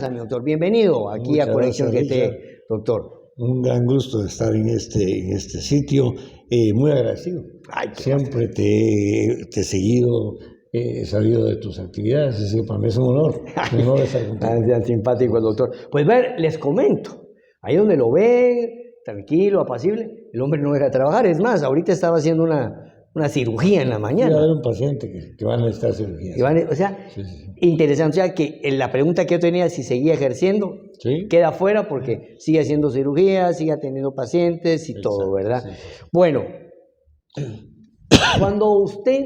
Mi doctor, bienvenido aquí Muchas a Conexión gracias, GT, Richard. doctor. Un gran gusto de estar en este sitio, muy agradecido. Ay, Siempre te he seguido, he sabido de tus actividades, así que para mí es un honor estar contigo. Tan simpático el doctor. Pues ver, les comento, ahí donde lo ven, tranquilo, apacible, el hombre no deja de trabajar. Es más, ahorita estaba haciendo una cirugía en la Va a mañana. haber un paciente que va a necesitar cirugía. O sea, Sí. interesante. O sea, que la pregunta que yo tenía, si seguía ejerciendo, ¿Sí? queda fuera porque sigue haciendo cirugía, sigue atendiendo pacientes y todo, ¿verdad? Sí. Bueno, cuando usted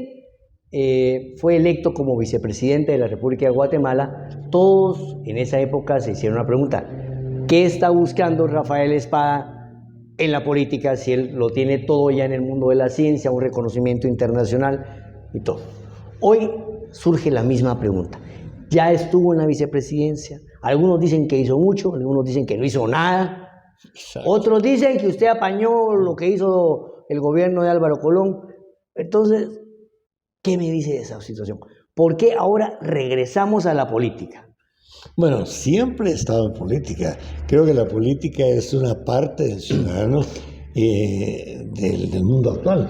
fue electo como vicepresidente de la República de Guatemala, todos en esa época se hicieron una pregunta: ¿qué está buscando Rafael Espada en la política si él lo tiene todo ya en el mundo de la ciencia, un reconocimiento internacional y todo? Hoy surge la misma pregunta. Ya estuvo en la vicepresidencia, algunos dicen que hizo mucho, algunos dicen que no hizo nada, Exacto. otros dicen que usted apañó lo que hizo el gobierno de Álvaro Colón. Entonces, ¿qué me dice de esa situación? ¿Por qué ahora regresamos a la política? Bueno, siempre he estado en política. Creo que la política es una parte del ciudadano del mundo actual.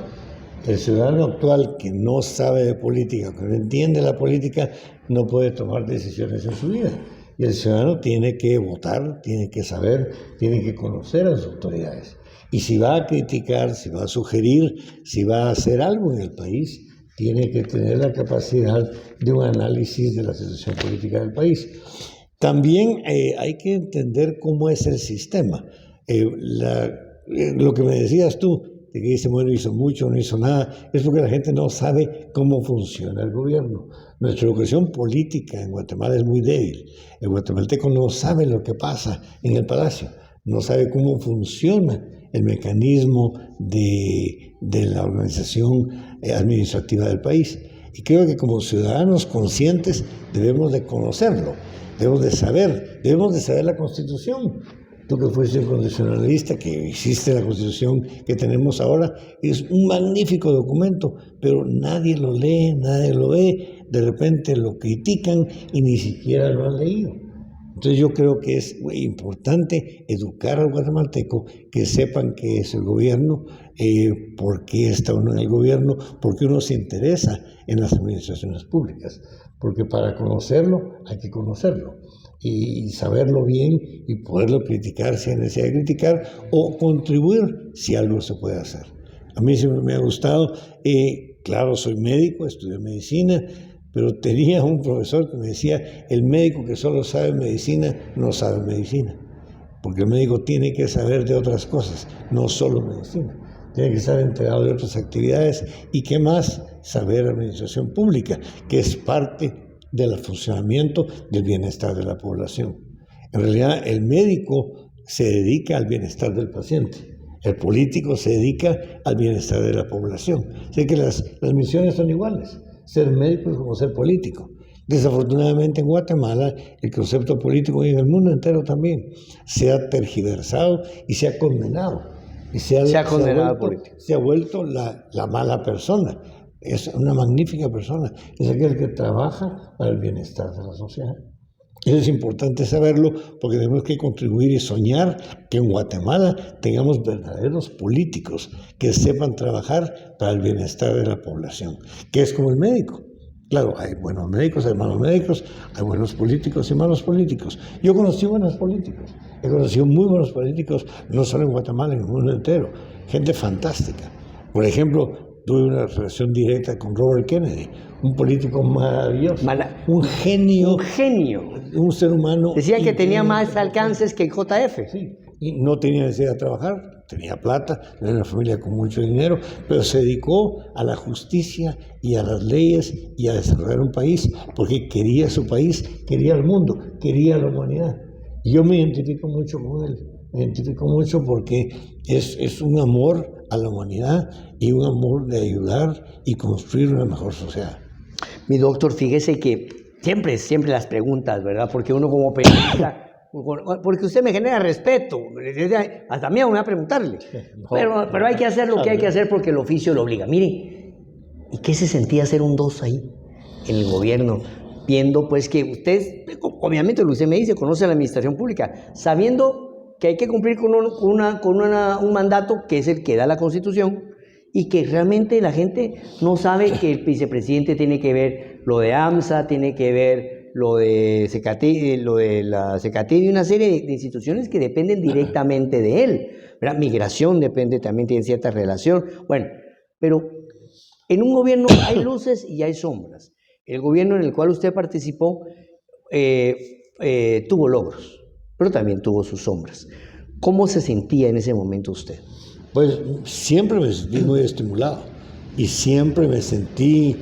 El ciudadano actual que no sabe de política, que no entiende la política, no puede tomar decisiones en su vida. Y el ciudadano tiene que votar, tiene que saber, tiene que conocer a las autoridades. Y si va a criticar, si va a sugerir, si va a hacer algo en el país, tiene que tener la capacidad de un análisis de la situación política del país. También hay que entender cómo es el sistema. Lo que me decías tú, de que dice, bueno, hizo mucho, no hizo nada, es porque la gente no sabe cómo funciona el gobierno. Nuestra educación política en Guatemala es muy débil. El guatemalteco no sabe lo que pasa en el palacio, no sabe cómo funciona el mecanismo de la organización administrativa del país. Y creo que como ciudadanos conscientes debemos de conocerlo, debemos de saber la Constitución. Tú que fuiste constitucionalista, que hiciste la Constitución que tenemos ahora, es un magnífico documento, pero nadie lo lee, nadie lo ve, de repente lo critican y ni siquiera lo han leído. Entonces yo creo que es muy importante educar al guatemalteco, que sepan qué es el gobierno, por qué está uno en el gobierno, por qué uno se interesa en las administraciones públicas, porque para conocerlo hay que conocerlo y saberlo bien y poderlo criticar si hay necesidad de criticar o contribuir si algo se puede hacer. A mí siempre me ha gustado, claro, soy médico, estudié medicina, pero tenía un profesor que me decía, el médico que solo sabe medicina no sabe medicina, porque el médico tiene que saber de otras cosas, no solo medicina, tiene que estar enterado de otras actividades y qué más, saber administración pública, que es parte del funcionamiento del bienestar de la población. En realidad, el médico se dedica al bienestar del paciente, el político se dedica al bienestar de la población. Así que las misiones son iguales, ser médico es como ser político. Desafortunadamente en Guatemala el concepto político y en el mundo entero también se ha tergiversado y se ha condenado. Y se ha vuelto la mala persona. Es una magnífica persona, es aquel que trabaja para el bienestar de la sociedad. Eso es importante saberlo porque tenemos que contribuir y soñar que en Guatemala tengamos verdaderos políticos que sepan trabajar para el bienestar de la población, que es como el médico. Claro, hay buenos médicos, hay malos médicos, hay buenos políticos y malos políticos. Yo conocí buenos políticos, he conocido muy buenos políticos, no solo en Guatemala, en el mundo entero, gente fantástica. Por ejemplo, tuve una relación directa con Robert Kennedy, un político maravilloso, un genio, un ser humano. Decía que tenía más alcances que JF. Sí, y no tenía necesidad de trabajar, tenía plata, era una familia con mucho dinero, pero se dedicó a la justicia y a las leyes y a desarrollar un país, porque quería su país, quería el mundo, quería la humanidad. Y yo me identifico mucho con él, me identifico mucho porque es un amor a la humanidad y un amor de ayudar y construir una mejor sociedad. Mi doctor, fíjese que siempre las preguntas, ¿verdad? Porque uno como periodista, porque usted me genera respeto, hasta miedo me va a preguntarle, pero hay que hacer lo que hay que hacer porque el oficio lo obliga. Mire, ¿y qué se sentía ser un 2 ahí en el gobierno? Viendo pues que usted, obviamente lo que usted me dice, conoce la administración pública, sabiendo que hay que cumplir con un mandato que es el que da la Constitución, y que realmente la gente no sabe que el vicepresidente tiene que ver lo de AMSA, tiene que ver lo de la CECATIV y una serie de instituciones que dependen directamente de él, ¿verdad? Migración depende, también tiene cierta relación. Bueno, pero en un gobierno hay luces y hay sombras. El gobierno en el cual usted participó tuvo logros, pero también tuvo sus sombras. ¿Cómo se sentía en ese momento usted? Pues siempre me sentí muy estimulado y siempre me sentí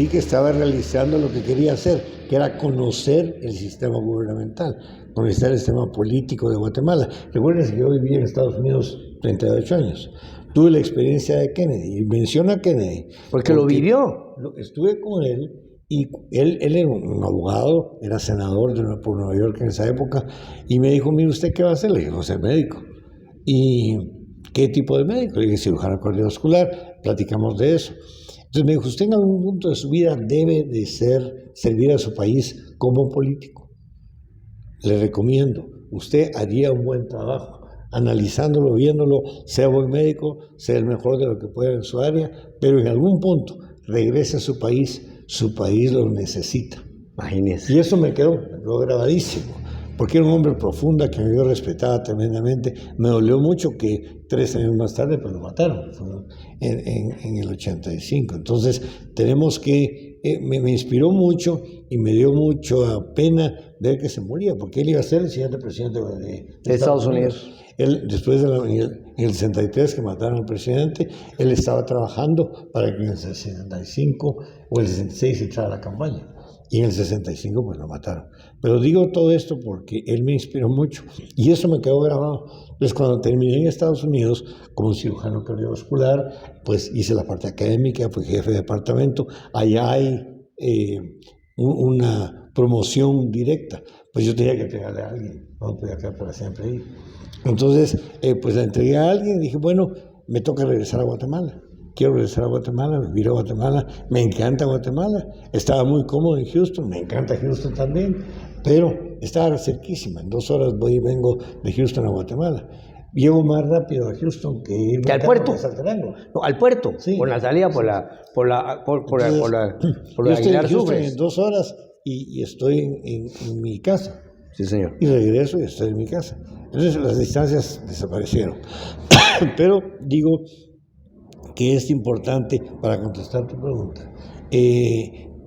que estaba realizando lo que quería hacer, que era conocer el sistema gubernamental, conocer el sistema político de Guatemala. Recuerden que yo viví en Estados Unidos 38 años. Tuve la experiencia de Kennedy, y menciono a Kennedy. Porque lo vivió. Estuve con él, y él era un abogado, era senador por Nueva York en esa época, y me dijo, mire, ¿usted qué va a hacer? Le dije, ser médico. ¿Y qué tipo de médico? Le dije, cirujano cardiovascular, platicamos de eso. Entonces me dijo, usted en algún punto de su vida debe de servir a su país como político. Le recomiendo, usted haría un buen trabajo, analizándolo, viéndolo, sea buen médico, sea el mejor de lo que pueda en su área, pero en algún punto regrese a su país lo necesita. Imagínese. Y eso me quedó grabadísimo, porque era un hombre profunda que yo respetaba tremendamente. Me dolió mucho que 3 años más tarde pues lo mataron, en el 85. Entonces tenemos que, me inspiró mucho y me dio mucha pena ver que se moría, porque él iba a ser el siguiente presidente de Estados Unidos. Él, después en el 63 que mataron al presidente, él estaba trabajando para que en el 65 o el 66 entrara a la campaña. Y en el 65 pues lo mataron. Pero digo todo esto porque él me inspiró mucho y eso me quedó grabado. Entonces cuando terminé en Estados Unidos como cirujano cardiovascular, pues hice la parte académica, fui jefe de departamento. Allá hay una promoción directa. Pues yo tenía que entregarle a alguien, no podía quedar para siempre ahí. Entonces pues la entregué a alguien y dije, bueno, me toca regresar a Guatemala. Quiero regresar a Guatemala, vivir a Guatemala, me encanta Guatemala, estaba muy cómodo en Houston, me encanta Houston también, pero estaba cerquísima, en 2 horas voy y vengo de Houston a Guatemala. Llego más rápido a Houston que irme al puerto. No, al puerto, sí, por la salida, sí. por Yo estoy en Houston en 2 horas y estoy en mi casa. Sí, señor. Y regreso y estoy en mi casa. Entonces las distancias desaparecieron. Pero digo que es importante para contestar tu pregunta,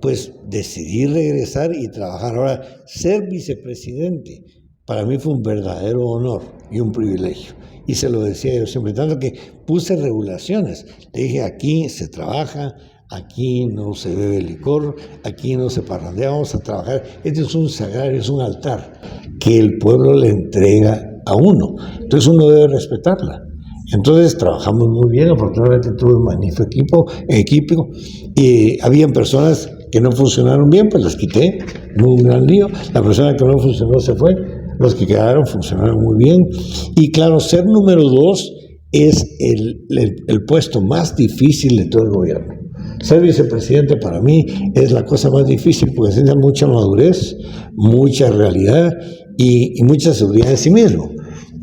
pues decidí regresar y trabajar. Ahora, ser vicepresidente para mí fue un verdadero honor y un privilegio. Y se lo decía yo siempre, tanto que puse regulaciones. Le dije, aquí se trabaja, aquí no se bebe licor, aquí no se parrandea, vamos a trabajar. Este es un sagrario, es un altar que el pueblo le entrega a uno. Entonces uno debe respetarla. Entonces trabajamos muy bien, afortunadamente tuve un magnífico equipo y habían personas que no funcionaron bien, pues las quité, no un gran lío. La persona que no funcionó se fue, los que quedaron funcionaron muy bien. Y claro, ser número 2 es el puesto más difícil de todo el gobierno. Ser vicepresidente para mí es la cosa más difícil porque tiene mucha madurez, mucha realidad y mucha seguridad en sí mismo.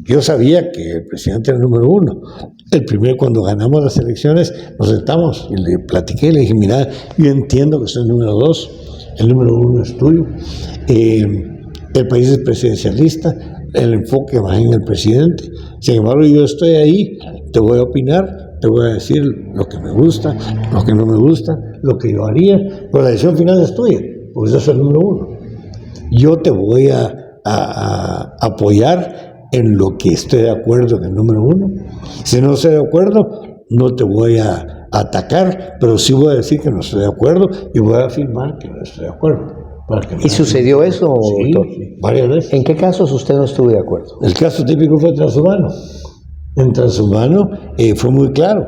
Yo sabía que el presidente era el número 1. Cuando ganamos las elecciones, nos sentamos y le platiqué, le dije, mira, yo entiendo que soy el número 2, el número 1 es tuyo, el país es presidencialista, el enfoque va en el presidente. Sin embargo, yo estoy ahí, te voy a opinar, te voy a decir lo que me gusta, lo que no me gusta, lo que yo haría, pero la decisión final es tuya, porque yo soy el número 1. Yo te voy a apoyar en lo que estoy de acuerdo en el número 1. Si no estoy de acuerdo, no te voy a atacar, pero sí voy a decir que no estoy de acuerdo y voy a afirmar que no estoy de acuerdo. ¿Y sucedió eso, doctor? Sí, varias veces. ¿En qué casos usted no estuvo de acuerdo? El caso típico fue Transurbano. En Transurbano fue muy claro.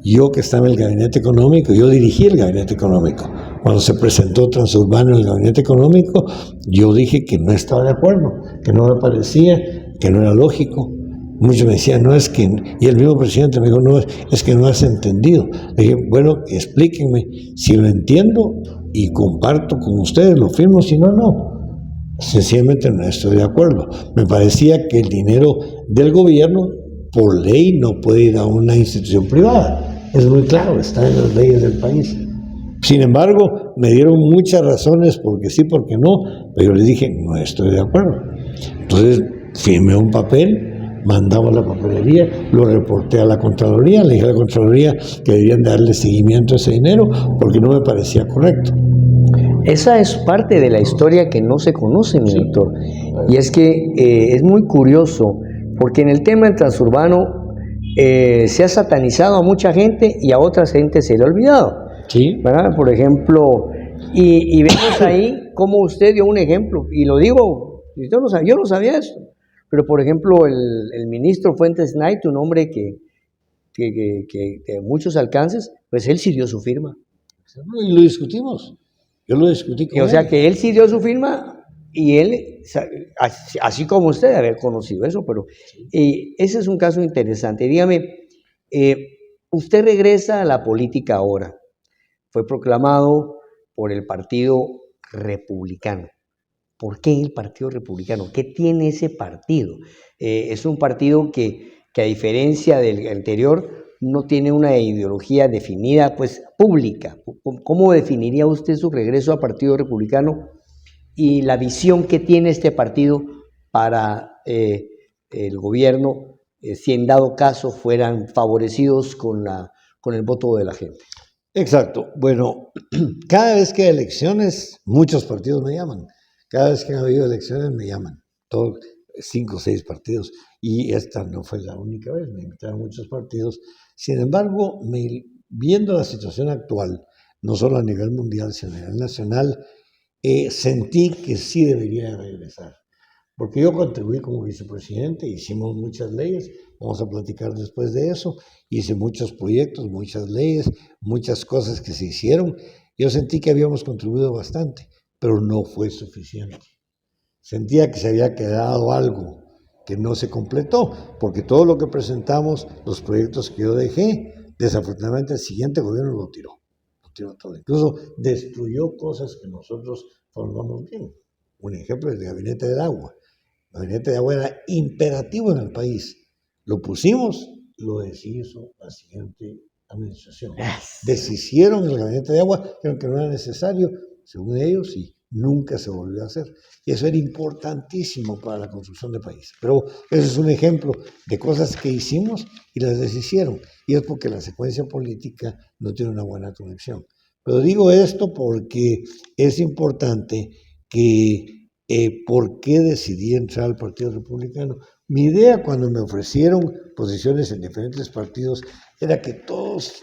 Yo que estaba en el gabinete económico, yo dirigí el gabinete económico. Cuando se presentó Transurbano en el gabinete económico, yo dije que no estaba de acuerdo, que no me parecía, que no era lógico. Muchos me decían, no es que, y el mismo presidente me dijo, no, es que no has entendido. Le dije, bueno, explíquenme, si lo entiendo y comparto con ustedes, lo firmo, si no, no. Sencillamente no estoy de acuerdo. Me parecía que el dinero del gobierno, por ley, no puede ir a una institución privada. Es muy claro, está en las leyes del país. Sin embargo, me dieron muchas razones, porque sí, porque no, pero yo les dije, no estoy de acuerdo. Entonces, firmé un papel, mandamos a la papelería, lo reporté a la Contraloría, le dije a la Contraloría que debían darle seguimiento a ese dinero, porque no me parecía correcto. Esa es parte de la historia que no se conoce, mi doctor. Y es que es muy curioso, porque en el tema del transurbano se ha satanizado a mucha gente y a otra gente se le ha olvidado. Sí. ¿Verdad? Por ejemplo, y vemos ahí cómo usted dio un ejemplo, y lo digo, yo no sabía eso, pero por ejemplo, el ministro Fuentes Knight, un hombre que de muchos alcances, pues él sí dio su firma. Y lo discutimos. Yo lo discutí con O él. sea que él sí dio su firma y él, así como usted, haber conocido eso, pero ese es un caso interesante. Dígame, usted regresa a la política ahora, fue proclamado por el Partido Republicano. ¿Por qué el Partido Republicano? ¿Qué tiene ese partido? Es un partido que a diferencia del anterior no tiene una ideología definida, pues pública. ¿Cómo definiría usted su regreso al Partido Republicano y la visión que tiene este partido para el gobierno, si en dado caso fueran favorecidos con el voto de la gente? Exacto. Bueno, cada vez que hay elecciones, muchos partidos me llaman. Cada vez que ha habido elecciones me llaman. Todos 5 o 6 partidos. Y esta no fue la única vez, me invitaron muchos partidos. Sin embargo, viendo la situación actual, no solo a nivel mundial, sino a nivel nacional, sentí que sí debería regresar. Porque yo contribuí como vicepresidente, hicimos muchas leyes, vamos a platicar después de eso, hice muchos proyectos, muchas leyes, muchas cosas que se hicieron. Yo sentí que habíamos contribuido bastante, pero no fue suficiente. Sentía que se había quedado algo que no se completó, porque todo lo que presentamos, los proyectos que yo dejé, desafortunadamente el siguiente gobierno lo tiró todo. Incluso destruyó cosas que nosotros formamos bien. Un ejemplo es el gabinete del agua. El gabinete de agua era imperativo en el país. Lo pusimos, lo deshizo la siguiente administración. Deshicieron el gabinete de agua, creo que no era necesario, según ellos, y nunca se volvió a hacer. Y eso era importantísimo para la construcción del país. Pero ese es un ejemplo de cosas que hicimos y las deshicieron. Y es porque la secuencia política no tiene una buena conexión. Pero digo esto porque es importante que por qué decidí entrar al Partido Republicano. Mi idea cuando me ofrecieron posiciones en diferentes partidos era que todos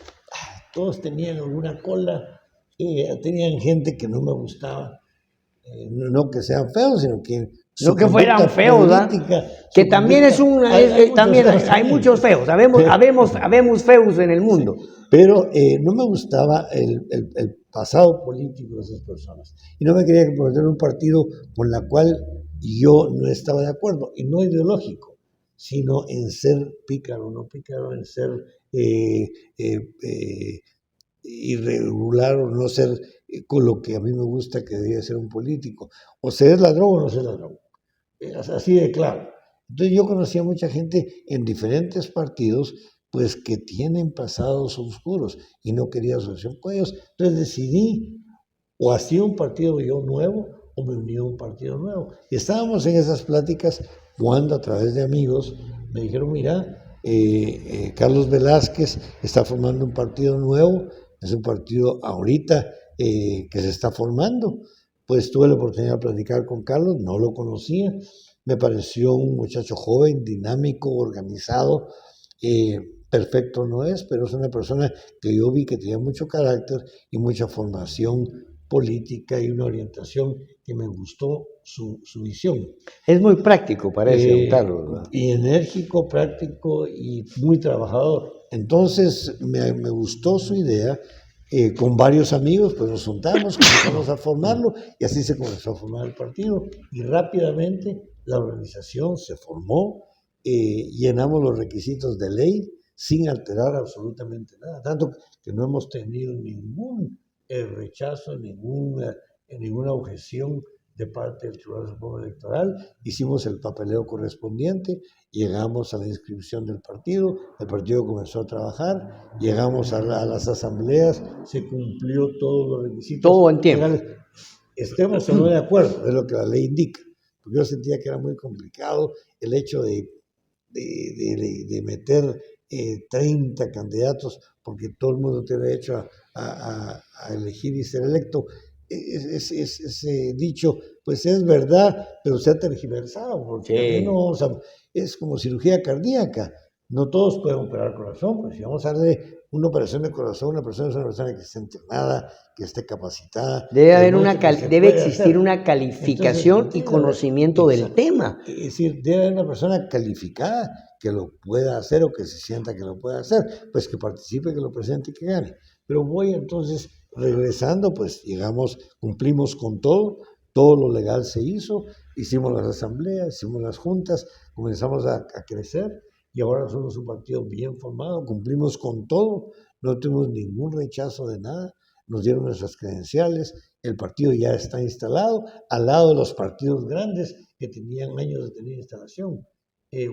tenían alguna cola, tenían gente que no me gustaba, no que sean feos, sino que no que fueran feos, ¿verdad? Que también es una, hay muchos feos, habemos feos en el mundo. Sí, pero no me gustaba el pasado político de esas personas. Y no me quería comprometer en un partido con la cual yo no estaba de acuerdo, y no ideológico, sino en ser pícaro, no pícaro, en ser irregular o no ser con lo que a mí me gusta que debería ser un político. O ser ladrón o no ser ladrón. Así de claro. Entonces yo conocí a mucha gente en diferentes partidos pues que tienen pasados oscuros y no quería asociación con ellos. Entonces decidí o hacía un partido yo nuevo o me unía a un partido nuevo. Y estábamos en esas pláticas cuando a través de amigos me dijeron, mira, Carlos Velázquez está formando un partido nuevo, es un partido ahorita que se está formando. Pues tuve la oportunidad de platicar con Carlos, no lo conocía, me pareció un muchacho joven, dinámico, organizado, perfecto no es, pero es una persona que yo vi que tenía mucho carácter y mucha formación política y una orientación que me gustó su visión. Es muy práctico, parece, don Carlos, ¿verdad? Y enérgico, práctico y muy trabajador. Entonces me gustó su idea. Con varios amigos, pues nos juntamos, comenzamos a formarlo y así se comenzó a formar el partido y rápidamente la organización se formó, llenamos los requisitos de ley sin alterar absolutamente nada, tanto que no hemos tenido ningún rechazo, ninguna objeción de parte del Tribunal Supremo Electoral, hicimos el papeleo correspondiente, llegamos a la inscripción del partido, el partido comenzó a trabajar, llegamos a las asambleas, se cumplió todos los requisitos. Todo en tiempo. Legales. Estemos o no de acuerdo, es lo que la ley indica, porque yo sentía que era muy complicado el hecho de meter 30 candidatos, porque todo el mundo tiene derecho a elegir y ser electo. Ese dicho, pues es verdad, pero se ha tergiversado, porque Sí. no, o sea, es como cirugía cardíaca. No todos pueden operar corazón, pues si vamos a darle una operación de corazón, una persona es una persona que esté entrenada, que esté capacitada. Debe haber debe existir existir una calificación y conocimiento del tema. Es decir, debe haber una persona calificada que lo pueda hacer o que se sienta que lo pueda hacer, pues que participe, que lo presente y que gane. Pero voy entonces, regresando, pues llegamos, cumplimos con todo lo legal se hizo, hicimos las asambleas, hicimos las juntas, comenzamos a crecer y ahora somos un partido bien formado, cumplimos con todo, no tuvimos ningún rechazo de nada, nos dieron nuestras credenciales, el partido ya está instalado, al lado de los partidos grandes que tenían años de tener instalación,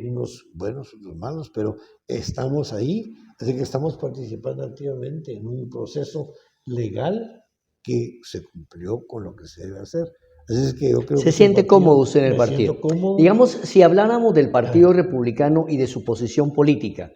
unos buenos, otros malos, pero estamos ahí, así que estamos participando activamente en un proceso legal que se cumplió con lo que se debe hacer. Así es que yo creo ¿Se que siente cómodo usted en el partido? siento cómodo. Digamos, si habláramos del Partido Republicano y de su posición política,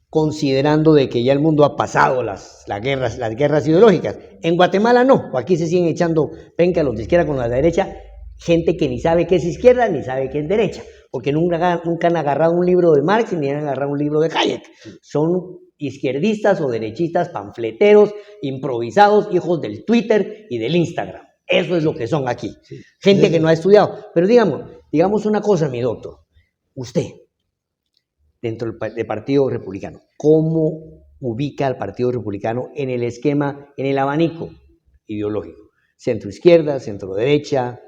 considerando de que ya el mundo ha pasado las guerras ideológicas. En Guatemala no, aquí se siguen echando penca los de izquierda con la derecha, gente que ni sabe qué es izquierda ni sabe qué es derecha, porque nunca han agarrado un libro de Marx ni han agarrado un libro de Hayek. Son izquierdistas o derechistas, panfleteros, improvisados, hijos del Twitter y del Instagram. Eso es lo que son aquí. Gente que no ha estudiado. Pero digamos una cosa, mi doctor. Usted, dentro del Partido Republicano, ¿cómo ubica al Partido Republicano en el esquema, en el abanico ideológico? Centro-izquierda, centro-derecha.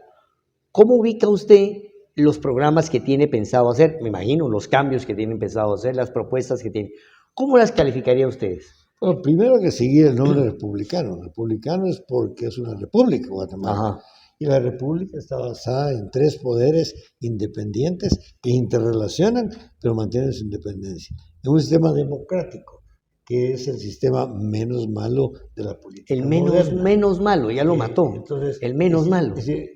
¿Cómo ubica usted los programas que tiene pensado hacer? Me imagino, los cambios que tienen pensado hacer, las propuestas que tienen. ¿Cómo las calificaría ustedes? Bueno, primero que seguir el nombre republicano. Republicano es porque es una república, Guatemala. Ajá. Y la república está basada en 3 poderes independientes que interrelacionan, pero mantienen su independencia. Es un sistema democrático, que es el sistema menos malo de la política. El menos malo, ya lo mató. Entonces, el menos malo. Es decir,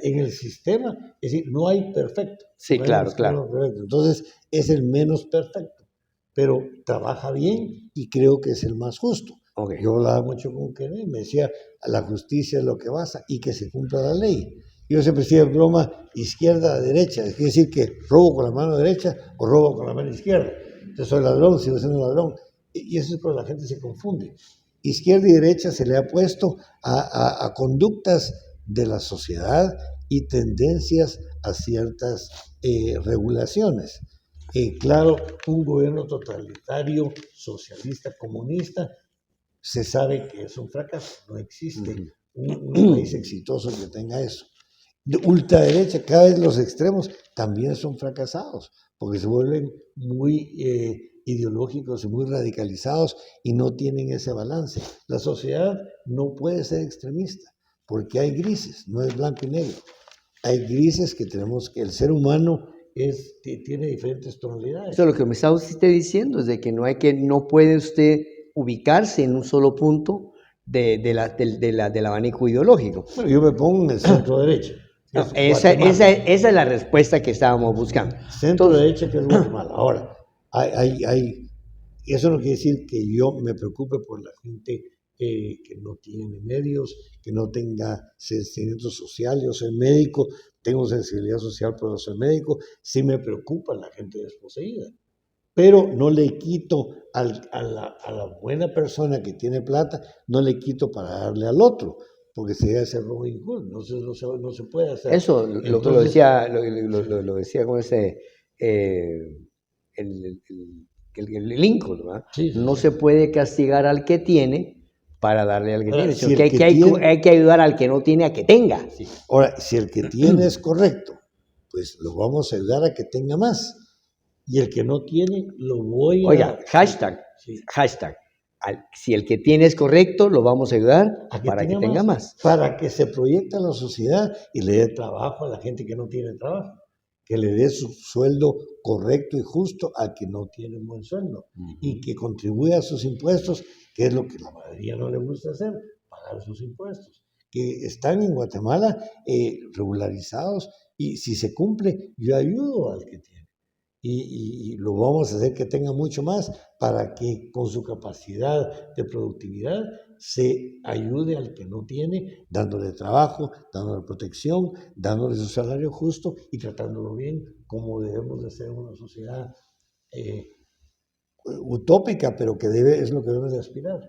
en el sistema, es decir, no hay perfecto. Sí, no claro, claro. Perfecto. Entonces, es el menos perfecto, pero trabaja bien y creo que es el más justo. Okay. Yo hablaba mucho con Kennedy, me decía, la justicia es lo que basa y que se cumpla la ley. Yo siempre decía broma, izquierda, derecha, es decir que robo con la mano derecha o robo con la mano izquierda. Yo soy ladrón, sigo siendo ladrón. Y eso es cuando la gente se confunde. Izquierda y derecha se le ha puesto a conductas de la sociedad y tendencias a ciertas regulaciones. Claro, un gobierno totalitario, socialista, comunista, se sabe que es un fracaso, no existe un país exitoso que tenga eso. De ultraderecha, cada vez los extremos también son fracasados, porque se vuelven muy ideológicos y muy radicalizados y no tienen ese balance. La sociedad no puede ser extremista, porque hay grises, no es blanco y negro. Hay grises que tenemos, que el ser humano tiene diferentes tonalidades. Eso es lo que me está usted diciendo, es de que no puede usted ubicarse en un solo punto del abanico ideológico. Bueno, yo me pongo en el centro derecha. No, esa es la respuesta que estábamos buscando. Centro derecha, que es Guatemala. Ahora, eso no quiere decir que yo me preocupe por la gente que no tiene medios, que no tenga sentimiento social. Yo soy médico, tengo sensibilidad social, pero soy médico. Sí me preocupa la gente desposeída. Pero no le quito a la buena persona que tiene plata, no le quito para darle al otro, porque sería ese Robin Hood, no se puede hacer. Eso lo decía con ese el Lincoln, ¿verdad? Sí. No se puede castigar al que tiene para darle al que tiene, sino si que hay que ayudar al que no tiene a que tenga. Sí. Ahora, si el que tiene es correcto, pues lo vamos a ayudar a que tenga más. Y el que no tiene, lo voy a... Oiga, hashtag, si el que tiene es correcto, lo vamos a ayudar para que tenga tenga más. Para que se proyecte a la sociedad y le dé trabajo a la gente que no tiene trabajo, que le dé su sueldo correcto y justo al que no tiene un buen sueldo, y que contribuya a sus impuestos, que es lo que la mayoría no le gusta hacer, pagar sus impuestos, que están en Guatemala regularizados, y si se cumple, yo ayudo al que tiene. Y lo vamos a hacer que tenga mucho más para que con su capacidad de productividad se ayude al que no tiene, dándole trabajo, dándole protección, dándole su salario justo y tratándolo bien, como debemos de ser una sociedad utópica, pero que es lo que debemos de aspirar,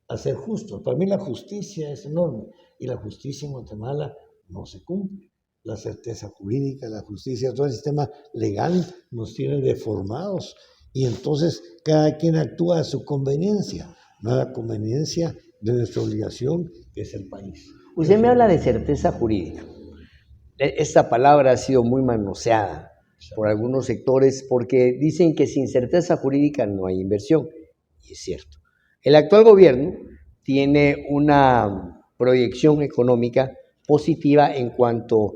a ser justos. Para mí la justicia es enorme, y la justicia en Guatemala no se cumple. La certeza jurídica, la justicia, todo el sistema legal nos tiene deformados, y entonces cada quien actúa a su conveniencia, no a la conveniencia de nuestra obligación, que es el país. Usted me habla de certeza jurídica. Esta palabra ha sido muy manoseada por algunos sectores porque dicen que sin certeza jurídica no hay inversión, y es cierto. El actual gobierno tiene una proyección económica positiva en cuanto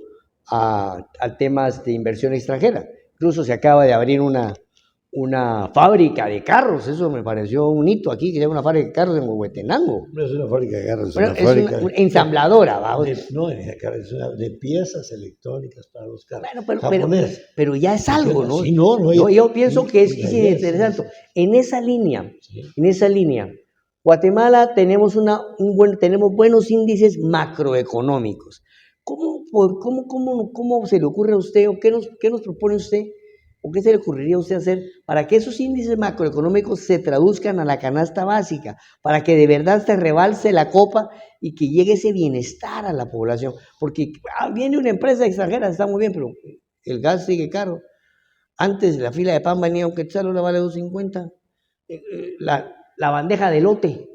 a temas de inversión extranjera. Incluso se acaba de abrir una fábrica de carros, eso me pareció un hito aquí, que sea una fábrica de carros en Huehuetenango. No es una fábrica de carros, Bueno, es una fábrica una ensambladora, ¿va? es de piezas electrónicas para los carros. Bueno, pero ya es algo, ¿no? Sí, yo pienso que es interesante. En esa línea, Guatemala tenemos buenos índices macroeconómicos. ¿Cómo se le ocurre a usted, o qué nos propone usted, o qué se le ocurriría a usted hacer para que esos índices macroeconómicos se traduzcan a la canasta básica, para que de verdad se rebalse la copa y que llegue ese bienestar a la población? Porque viene una empresa extranjera, está muy bien, pero el gas sigue caro. Antes la fila de pan venía un quetzal, ahora vale 2.50. La bandeja de elote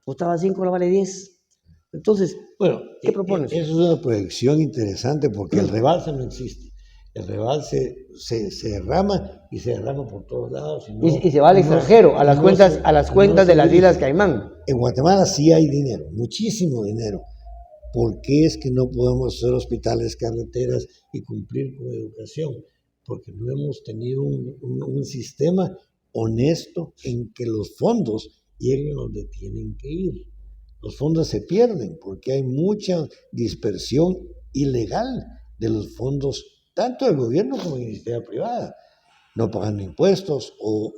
costaba 5, ahora vale 10. Entonces, bueno, ¿qué propones? Eso es una proyección interesante, porque el rebalse no existe. El rebalse se derrama, y se derrama por todos lados. Y se va al extranjero, a las cuentas de las Islas Caimán. En Guatemala sí hay dinero, muchísimo dinero. ¿Por qué es que no podemos hacer hospitales, carreteras y cumplir con educación? Porque no hemos tenido un sistema honesto en que los fondos lleguen donde tienen que ir. Los fondos se pierden porque hay mucha dispersión ilegal de los fondos, tanto del gobierno como de la iniciativa privada, no pagando impuestos o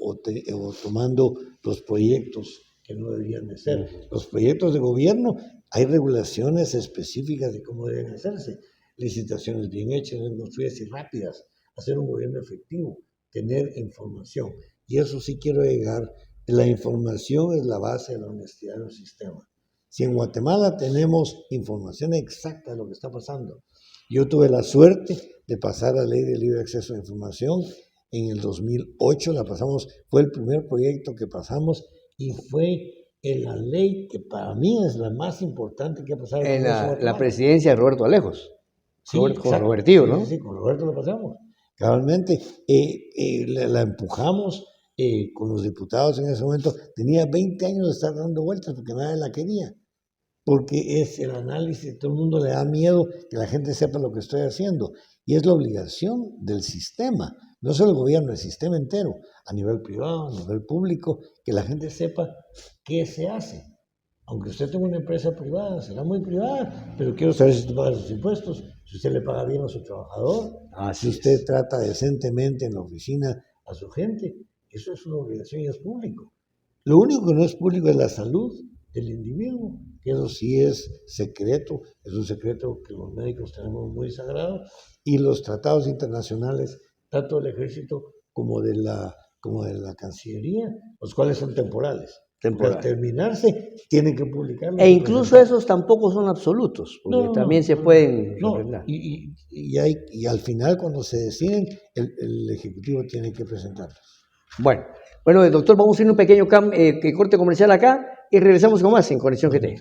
tomando los proyectos que no deberían de ser. Los proyectos de gobierno, hay regulaciones específicas de cómo deben hacerse, licitaciones bien hechas, bien construidas y rápidas, hacer un gobierno efectivo, tener información. Y eso sí quiero llegar, la información es la base de la honestidad del sistema. Si en Guatemala tenemos información exacta de lo que está pasando, yo tuve la suerte de pasar la ley de libre acceso a la información en el 2008, fue el primer proyecto que pasamos, y fue en la ley que para mí es la más importante que ha pasado en la presidencia de Roberto Alejos. Sí, con Robertillo, ¿no? Sí, con Roberto lo pasamos. Cabalmente, la empujamos con los diputados en ese momento. Tenía 20 años de estar dando vueltas porque nadie la quería. Porque es el análisis, todo el mundo le da miedo que la gente sepa lo que estoy haciendo. Y es la obligación del sistema, no solo el gobierno, el sistema entero, a nivel privado, a nivel público, que la gente sepa qué se hace. Aunque usted tenga una empresa privada, será muy privada, pero quiero saber si usted paga sus impuestos, si usted le paga bien a su trabajador, si usted trata decentemente en la oficina a su gente. Eso es una obligación y es público. Lo único que no es público es la salud del individuo, que eso sí es secreto, es un secreto que los médicos tenemos muy sagrado, y los tratados internacionales, tanto del ejército como de la Cancillería, los cuales son temporales. Al terminarse, tienen que publicarlos. E incluso esos tampoco son absolutos, porque también se pueden... Y al final, cuando se deciden, el Ejecutivo tiene que presentarlos. Bueno, doctor, vamos a ir a un pequeño corte comercial acá y regresamos con más en Conexión GT.